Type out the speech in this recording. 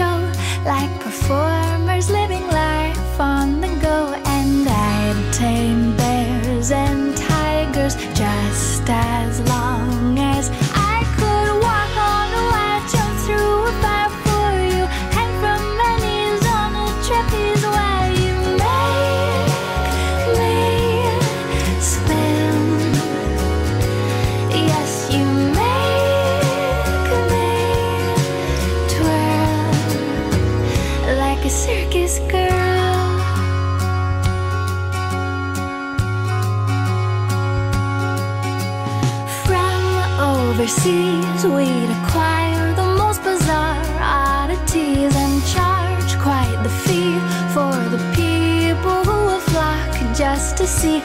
show, like performers living life on the go. And I'd tame bears and tigers just as long as I could walk on a wire, jump through a fire for you, hang from my knees on a trapeze while you make me swim. Yes, you make me twirl like a circus girl. Overseas, we'd acquire the most bizarre oddities and charge quite the fee for the people who will flock just to see